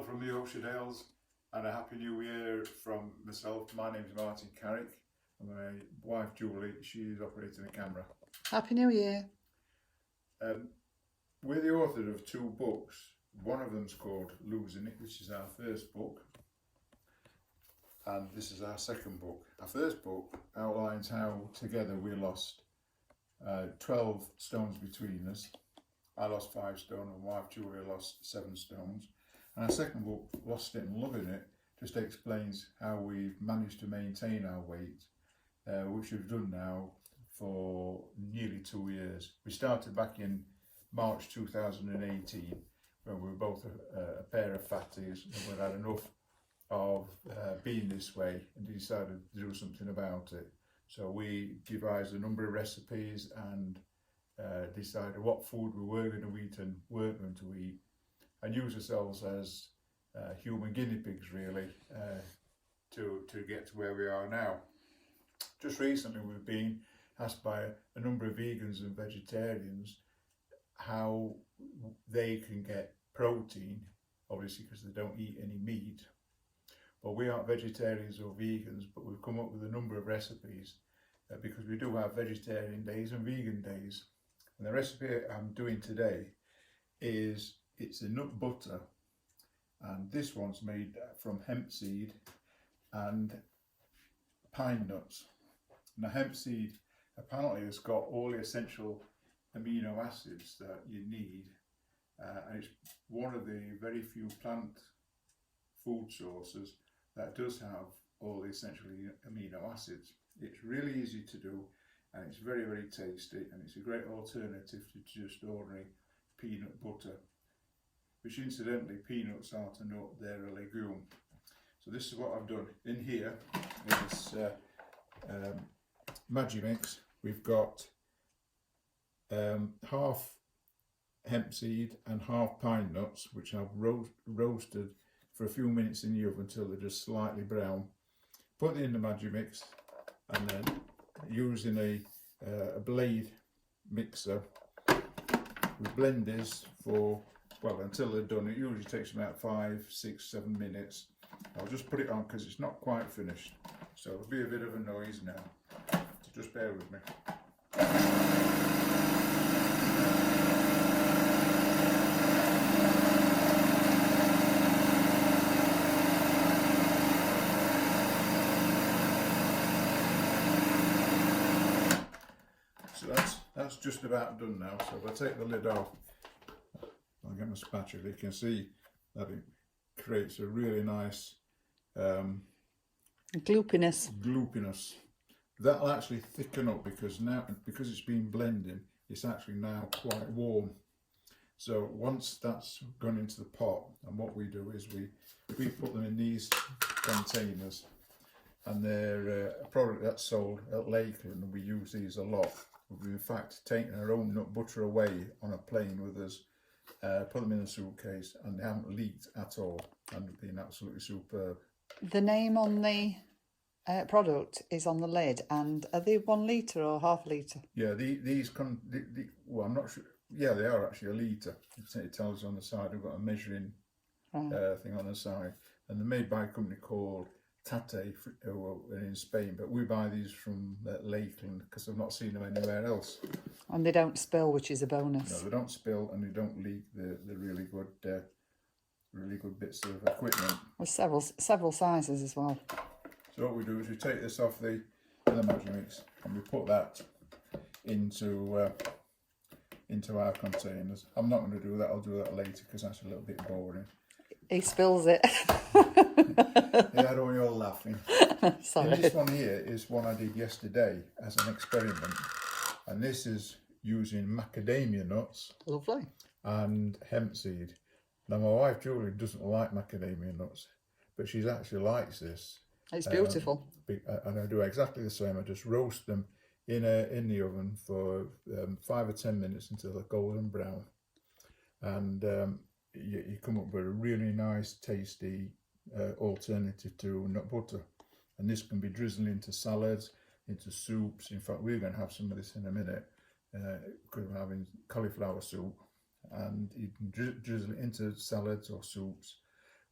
from the Yorkshire Dales and a Happy New Year from myself. My name is Martin Carrick and my wife Julie, she is operating the camera. Happy New Year. We're the author of two books. One of them's called Losing It, which is our first book, and this is our second book. Our first book outlines how together we lost 12 stones between us. I lost 5 stone and wife Julia lost 7 stones. And our second book, Lost It and Loving It, just explains how we've managed to maintain our weight, which we've done now for nearly 2 years. We started back in March 2018 when we were both a pair of fatties and we'd had enough of being this way and decided to do something about it. So we devised a number of recipes and decided what food we were going to eat and weren't going to eat, and use ourselves as human guinea pigs really to get to where we are now. Just recently we've been asked by a number of vegans and vegetarians how they can get protein, obviously because they don't eat any meat. But we aren't vegetarians or vegans, but we've come up with a number of recipes because we do have vegetarian days and vegan days. And the recipe I'm doing today is, it's a nut butter, and this one's made from hemp seed and pine nuts. Now hemp seed apparently has got all the essential amino acids that you need, and it's one of the very few plant food sources that does have all the essential amino acids. It's really easy to do and it's very, very tasty, and it's a great alternative to just ordinary peanut butter, which incidentally, peanuts aren't a nut, they're a legume. So this is what I've done. In here is Magimix. We've got half hemp seed and half pine nuts, which I've roasted for a few minutes in the oven until they're just slightly brown. Put it in the Magimix, and then using a blade mixer, we blend this for, well, until they're done. It usually takes about 5, 6, 7 minutes. I'll just put it on because it's not quite finished, so there'll be a bit of a noise now, so just bear with me. So that's just about done now. So if I take the lid off, I'll get my spatula, you can see that it creates a really nice gloopiness. That'll actually thicken up because it's been blending, it's actually now quite warm. So once that's gone into the pot, and what we do is we put them in these containers, and they're a product that's sold at Lakeland, and we use these a lot. We've in fact taken our own nut butter away on a plane with us, put them in a suitcase, and they haven't leaked at all, and have been absolutely superb. The name on the product is on the lid, and are they 1 litre or half a litre? Yeah, well, I'm not sure. Yeah, they are actually a litre. It tells us on the side. We've got a measuring thing on the side, and they're made by a company called Tate in Spain, but we buy these from Lakeland because I've not seen them anywhere else. And they don't spill, which is a bonus. No, they don't spill and they don't leak the really good bits of equipment. With several sizes as well. So what we do is we take this off the Magimix and we put that into our containers. I'm not going to do that. I'll do that later because that's a little bit boring. He spills it. Yeah, I don't want you all laughing. Sorry. And this one here is one I did yesterday as an experiment, and this is using macadamia nuts. Lovely. And hemp seed. Now my wife Julie doesn't like macadamia nuts, but she actually likes this. It's beautiful. And I do exactly the same. I just roast them in the oven for 5 or 10 minutes until they're golden brown, and you come up with a really nice, tasty alternative to nut butter. And this can be drizzled into salads, into soups. In fact, we're going to have some of this in a minute because we're having cauliflower soup, and you can drizzle it into salads or soups.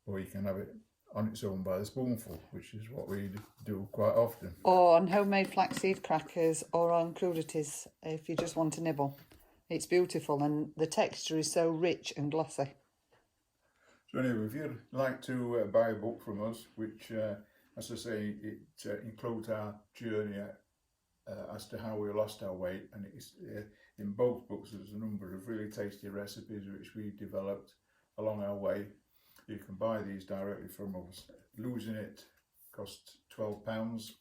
or you can have it on its own by the spoonful, which is what we do quite often. Or on homemade flaxseed crackers, or on crudities if you just want a nibble. It's beautiful, and the texture is so rich and glossy. So anyway, if you'd like to buy a book from us, which, as I say, it includes our journey as to how we lost our weight, and it's in both books there's a number of really tasty recipes which we developed along our way. You can buy these directly from us. Losing it costs £12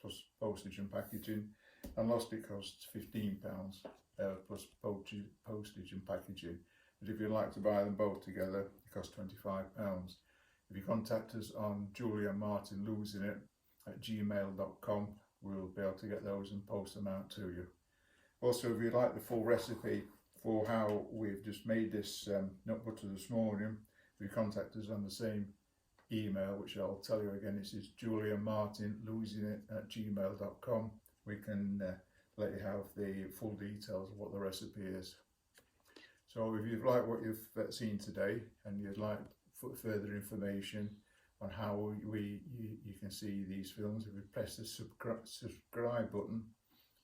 plus postage and packaging, and lost it costs £15 plus postage and packaging. But if you'd like to buy them both together, it costs £25. If you contact us on juliamartinlosingit@gmail.com, we'll be able to get those and post them out to you. Also, if you'd like the full recipe for how we've just made this nut butter this morning, if you contact us on the same email, which I'll tell you again, this is juliamartinlosingit@gmail.com, we can let you have the full details of what the recipe is. So if you've liked what you've seen today and you'd like further information on how you can see these films, if you press the subscribe button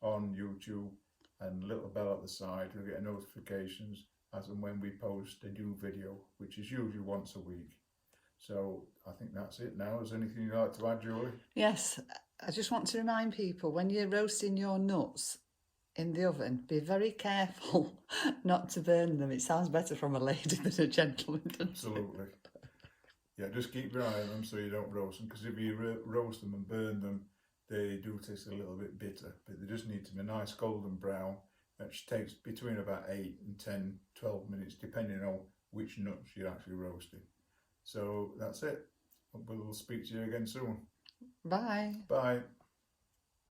on YouTube and the little bell at the side, you'll get notifications as and when we post a new video, which is usually once a week. So I think that's it now. Is there anything you'd like to add, Julie? Yes, I just want to remind people, when you're roasting your nuts in the oven, be very careful not to burn them. It sounds better from a lady than a gentleman, doesn't Absolutely. Yeah, just keep your eye on them so you don't roast them, because if you roast them and burn them, they do taste a little bit bitter, but they just need to be nice golden brown, which takes between about 8 and 10, 12 minutes, depending on which nuts you're actually roasting. So that's it. We'll speak to you again soon. Bye. Bye.